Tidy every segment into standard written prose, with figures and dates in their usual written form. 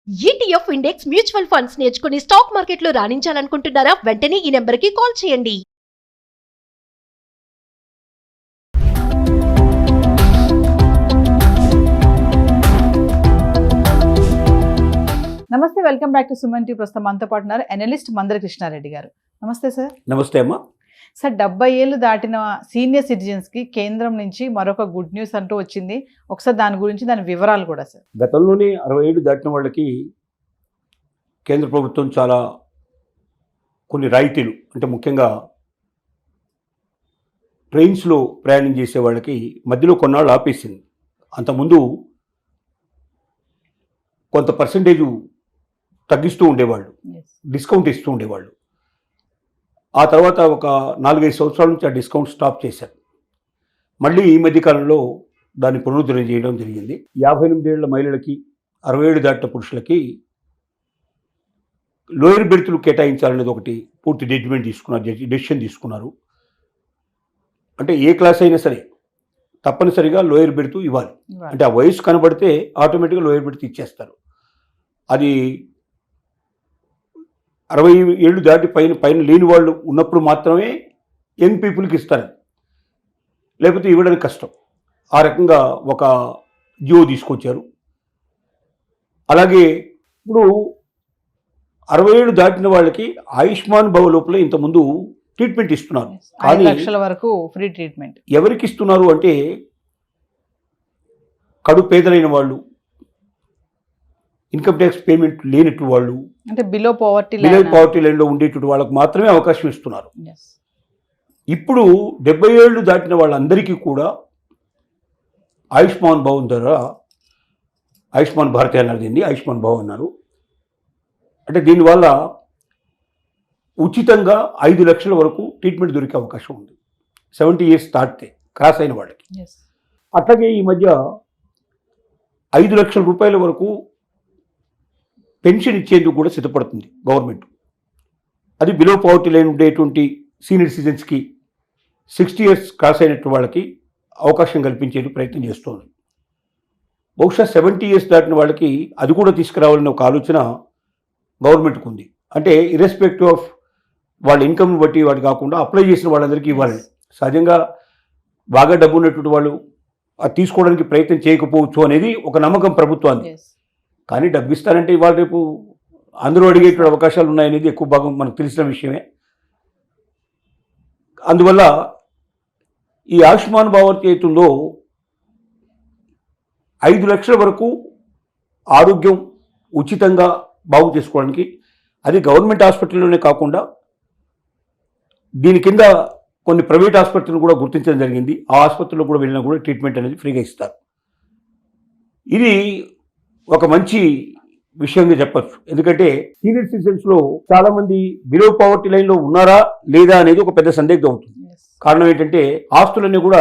ETF index mutual funds నేర్చుకుని stock మార్కెట్లో రాణించాలనుకుంటున్నారా? వెంటనే ఈ నెంబర్కి కాల్ చేయండి. నమస్తే, welcome back to Suman TV. ప్రస్తుతం మనతో పాటు ఉన్నారు అనలిస్ట్ మందర కృష్ణారెడ్డి గారు. నమస్తే సార్. నమస్తే అమ్మా. సార్, 70 ఏళ్ళు దాటిన సీనియర్ సిటిజన్స్కి కేంద్రం నుంచి మరొక గుడ్ న్యూస్ అంటూ వచ్చింది. ఒకసారి దాని గురించి, దాని వివరాలు కూడా సార్. గతంలోనే 60 ఏళ్ళు దాటిన వాళ్ళకి కేంద్ర ప్రభుత్వం చాలా కొన్ని రాయితీలు, అంటే ముఖ్యంగా ట్రైన్స్లో ప్రయాణం చేసే వాళ్ళకి మధ్యలో కొన్నాళ్ళు ఆపేసింది. అంతకుముందు కొంత పర్సంటేజు తగ్గిస్తూ ఉండేవాళ్ళు, డిస్కౌంట్ ఇస్తూ ఉండేవాళ్ళు. ఆ తర్వాత ఒక 4-5 సంవత్సరాల నుంచి ఆ డిస్కౌంట్ స్టాప్ చేశారు. మళ్ళీ ఈ మధ్యకాలంలో దాన్ని పునరుద్ధరణ చేయడం జరిగింది. 58 ఏళ్ల మహిళలకి, 60 ఏళ్ళు దాటిన పురుషులకి లోయర్ బెర్తులు కేటాయించాలనేది ఒకటి పూర్తి డెసిషన్ తీసుకున్నారు. అంటే ఏ క్లాస్ అయినా సరే తప్పనిసరిగా లోయర్ బెర్త్ ఇవ్వాలి. అంటే ఆ వయసు కనబడితే ఆటోమేటిక్గా లోయర్ బెర్త్ ఇచ్చేస్తారు. అది 60 ఏళ్ళు దాటి పైన లేని వాళ్ళు ఉన్నప్పుడు మాత్రమే యంగ్ పీపుల్కి ఇస్తారు, లేకపోతే ఇవ్వడానికి కష్టం. ఆ రకంగా ఒక జియో తీసుకొచ్చారు. అలాగే ఇప్పుడు 60 ఏళ్ళు దాటిన వాళ్ళకి ఆయుష్మాన్ భవ లోపల ఇంతకుముందు ట్రీట్మెంట్ ఇస్తున్నారు. 5 లక్షల వరకు ఫ్రీ ట్రీట్మెంట్. ఎవరికి ఇస్తున్నారు అంటే కడు పేదలైన వాళ్ళు, ఇన్కమ్ ట్యాక్స్ పేమెంట్ లేనట్టు వాళ్ళు, అంటే బిలో పవర్టీ లైన్లో ఉండేటువంటి వాళ్ళకు మాత్రమే అవకాశం ఇస్తున్నారు. ఇప్పుడు 70 ఏళ్ళు దాటిన వాళ్ళందరికీ కూడా ఆయుష్మాన్ భవ్ ద్వారా, ఆయుష్మాన్ భారత్ అన్నారు దీన్ని, ఆయుష్మాన్ భవ్ అన్నారు. అంటే దీనివల్ల ఉచితంగా 5 లక్షల వరకు ట్రీట్మెంట్ దొరికే అవకాశం ఉంది 70 ఇయర్స్ దాటితే క్రాస్ అయిన వాళ్ళకి. అట్లాగే ఈ మధ్య 5 లక్షల రూపాయల వరకు పెన్షన్ ఇచ్చేందుకు కూడా సిద్ధపడుతుంది గవర్నమెంట్. అది బిలో పవర్టీ లైన్ ఉండేటువంటి సీనియర్ సిటిజన్స్కి, 60 ఇయర్స్ క్రాస్ అయినట్టు వాళ్ళకి అవకాశం కల్పించేందుకు ప్రయత్నం చేస్తోంది. బహుశా 70 ఇయర్స్ దాటిన వాళ్ళకి అది కూడా తీసుకురావాలనే ఒక ఆలోచన గవర్నమెంట్కి ఉంది. అంటే ఇర్రెస్పెక్టివ్ ఆఫ్ వాళ్ళ ఇన్కమ్ని బట్టి వాటి కాకుండా అప్లై చేసిన వాళ్ళందరికీ ఇవ్వాలని. సహజంగా బాగా డబ్బు ఉన్నటువంటి వాళ్ళు అది తీసుకోవడానికి ప్రయత్నం చేయకపోవచ్చు అనేది ఒక నమ్మకం ప్రభుత్వాన్ని. కానీ డబ్బు ఇస్తారంటే ఇవాళ రేపు అందరూ అడిగేటువంటి అవకాశాలు ఉన్నాయనేది ఎక్కువ భాగం మనకు తెలిసిన విషయమే. అందువల్ల ఈ ఆయుష్మాన్ భారత్ ఏతుందో 5 లక్షల వరకు ఆరోగ్యం ఉచితంగా బాగు చేసుకోవడానికి, అది గవర్నమెంట్ హాస్పిటల్లోనే కాకుండా దీని కింద కొన్ని ప్రైవేట్ హాస్పిటల్ కూడా గుర్తించడం జరిగింది. ఆ ఆసుపత్రిలో కూడా వెళ్ళినా కూడా ట్రీట్మెంట్ అనేది ఫ్రీగా ఇస్తారు. ఇది ఒక మంచి విషయంగా చెప్పచ్చు. ఎందుకంటే సీనియర్ సిటిజన్స్లో చాలామంది బిలో పవర్టీ లైన్లో ఉన్నారా లేదా అనేది ఒక పెద్ద సందిగ్ధం అవుతుంది. కారణం ఏంటంటే ఆస్తులన్నీ కూడా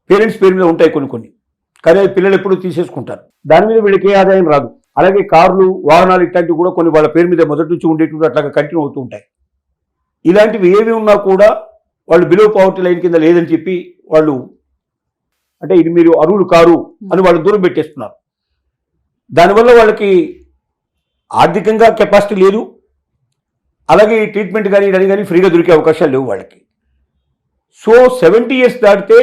పేరెంట్స్ పేరు మీద ఉంటాయి కొన్ని, కానీ అది పిల్లలు ఎప్పుడూ తీసేసుకుంటారు. దాని మీద వీళ్ళకి ఏ ఆదాయం రాదు. అలాగే కార్లు, వాహనాలు ఇట్లాంటివి కూడా కొన్ని వాళ్ళ పేరు మీద మొదటి నుంచి ఉండేటువంటి అట్లాగా కంటిన్యూ అవుతూ ఉంటాయి. ఇలాంటివి ఏవి ఉన్నా కూడా వాళ్ళు బిలో పవర్టీ లైన్ కింద లేదని చెప్పి వాళ్ళు, అంటే ఇది మీరు అర్హులు కారు అని వాళ్ళు దూరం పెట్టేస్తున్నారు. దానివల్ల వాళ్ళకి ఆర్థికంగా కెపాసిటీ లేదు, అలాగే ట్రీట్మెంట్ కానీ ఇదని కానీ ఫ్రీగా దొరికే అవకాశాలు లేవు వాళ్ళకి. సో 70 ఇయర్స్ దాటితే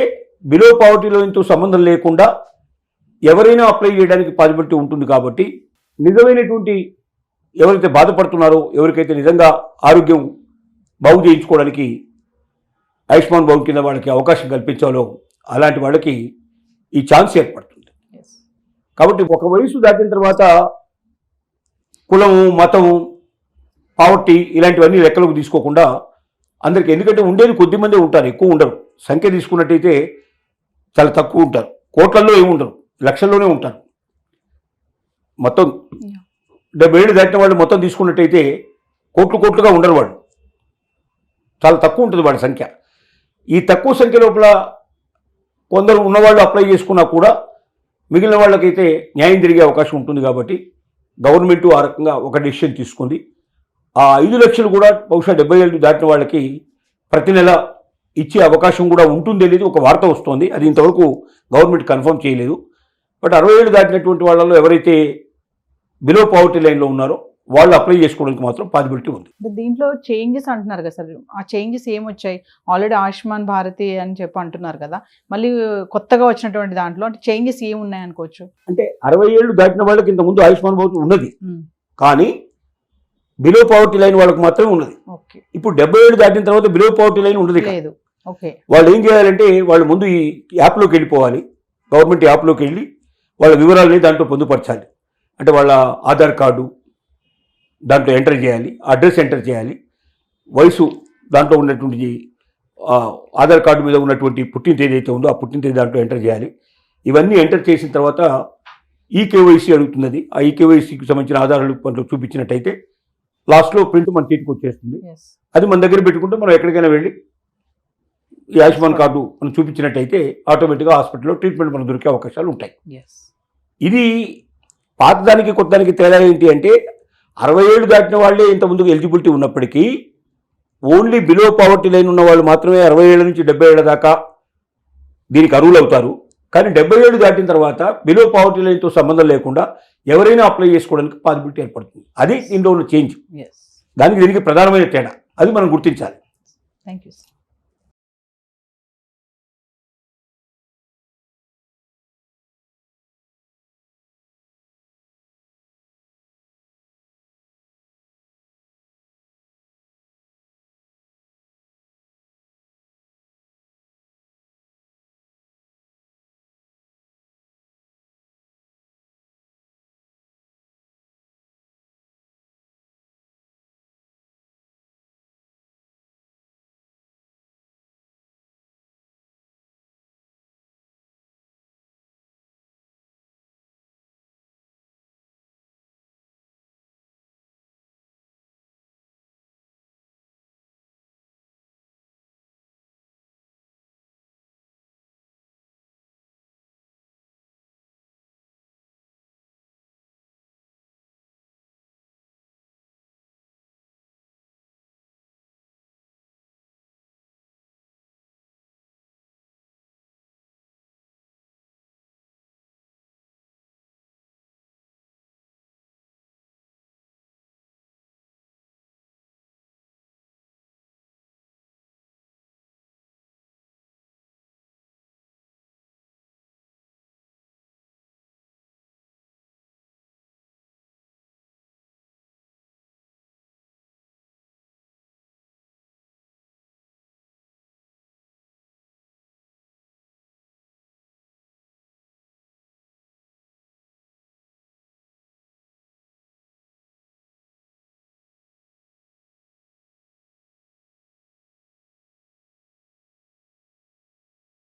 బిలో పవర్టీ లైన్తో సంబంధం లేకుండా ఎవరైనా అప్లై చేయడానికి పాసిబిలిటీ ఉంటుంది. కాబట్టి నిజమైనటువంటి ఎవరైతే బాధపడుతున్నారో, ఎవరికైతే నిజంగా ఆరోగ్యం బాగు చేయించుకోవడానికి ఆయుష్మాన్ భవ్ కింద వాళ్ళకి అవకాశం కల్పించాలో అలాంటి వాళ్ళకి ఈ ఛాన్స్ ఏర్పడుతుంది. కాబట్టి ఒక వయసు దాటిన తర్వాత కులము, మతము, పావర్టీ ఇలాంటివన్నీ లెక్కలోకి తీసుకోకుండా అందరికీ, ఎందుకంటే ఉండేది కొద్దిమందే ఉంటారు, ఎక్కువ ఉండరు. సంఖ్య తీసుకున్నట్టయితే చాలా తక్కువ ఉంటారు, కోట్లల్లో ఏమి ఉండరు, లక్షల్లోనే ఉంటారు. మొత్తం 70 ఏళ్ళు దాటిన వాళ్ళు మొత్తం తీసుకున్నట్టయితే కోట్లుగా ఉండరు వాళ్ళు, చాలా తక్కువ ఉంటుంది వాళ్ళ సంఖ్య. ఈ తక్కువ సంఖ్య లోపల కొందరు ఉన్నవాళ్ళు అప్లై చేసుకున్నా కూడా మిగిలిన వాళ్ళకైతే న్యాయం జరిగే అవకాశం ఉంటుంది. కాబట్టి గవర్నమెంట్ ఆ రకంగా ఒక డెసిషన్ తీసుకుంది. ఆ 5 లక్షలు కూడా బహుశా 70 ఏళ్ళు దాటిన వాళ్ళకి ప్రతి నెల ఇచ్చే అవకాశం కూడా ఉంటుంది అనేది ఒక వార్త వస్తోంది. అది ఇంతవరకు గవర్నమెంట్ కన్ఫర్మ్ చేయలేదు. బట్ 60 ఏళ్ళు దాటినటువంటి వాళ్ళలో ఎవరైతే బిలో పావర్టీ లైన్లో ఉన్నారో వాళ్ళు అప్లై చేసుకోవడానికి మాత్రం పాసిబిలిటీ ఉంది. అంటే దీంట్లో చేంజెస్ అంటున్నారు కదా సార్, ఆ చేంజెస్ ఏమొచ్చాయి? ఆల్రెడీ ఆయుష్మాన్ భారతి అని చెప్పి అంటున్నారు కదా, మళ్ళీ కొత్తగా వచ్చినటువంటి దాంట్లో అంటే చేంజెస్ ఏమున్నాయి అనుకోవచ్చు? అంటే 60 ఏళ్ళు దాటిన వాళ్ళకి ఇంతకుముందు ఆయుష్మాన్ భారత్ ఉన్నది, ఉమ్, కానీ బిలో పావర్టీ లైన్ వాళ్ళకి మాత్రమే ఉన్నది. ఓకే, ఇప్పుడు 70 ఏళ్ళు దాటిన తర్వాత బిలో పావర్టీ లైన్ ఉండదు. లేదు. ఓకే, వాళ్ళు ఏం చేయాలంటే వాళ్ళు ముందు ఈ యాప్లోకి వెళ్ళిపోవాలి, గవర్నమెంట్ యాప్లోకి వెళ్ళి వాళ్ళ వివరాలని దాంట్లో పొందుపరచాలి. అంటే వాళ్ళ ఆధార్ కార్డు దాంట్లో ఎంటర్ చేయాలి, అడ్రస్ ఎంటర్ చేయాలి, వయసు దాంట్లో ఉన్నటువంటి ఆధార్ కార్డు మీద ఉన్నటువంటి పుట్టిన తేదీ అయితే ఉందో ఆ పుట్టిన తేదీ దాంట్లో ఎంటర్ చేయాలి. ఇవన్నీ ఎంటర్ చేసిన తర్వాత ఈకేవైసీ అడుగుతున్నది. ఆ ఈకేవైసీకి సంబంధించిన ఆధారాలు కొంచెం చూపించినట్టయితే లాస్ట్లో ప్రింట్ మన చేతికి వచ్చేస్తుంది. yes, అది మన దగ్గర పెట్టుకుంటే మనం ఎక్కడికైనా వెళ్ళి ఈ ఆయుష్మాన్ కార్డు మనం చూపించినట్టయితే ఆటోమేటిక్గా హాస్పిటల్లో ట్రీట్మెంట్ మనకు దొరికే అవకాశాలు ఉంటాయి. yes, ఇది పాతదానికి కొత్తదానికి తేడా ఏంటి అంటే 60 ఏళ్ళు దాటిన వాళ్ళే ఇంత ముందుకు ఎలిజిబిలిటీ ఉన్నప్పటికీ ఓన్లీ బిలో పావర్టీ లైన్ ఉన్న వాళ్ళు మాత్రమే 60 ఏళ్ళ నుంచి 70 ఏళ్ళ దాకా దీనికి అర్హులు అవుతారు. కానీ 70 ఏళ్ళు దాటిన తర్వాత బిలో పావర్టీ లైన్తో సంబంధం లేకుండా ఎవరైనా అప్లై చేసుకోవడానికి పాసిబిలిటీ ఏర్పడుతుంది. అది ఇందులో ఉన్న చేంజ్. yes. దీనికి ప్రధానమైన తేడా, అది మనం గుర్తించాలి. Thank you sir.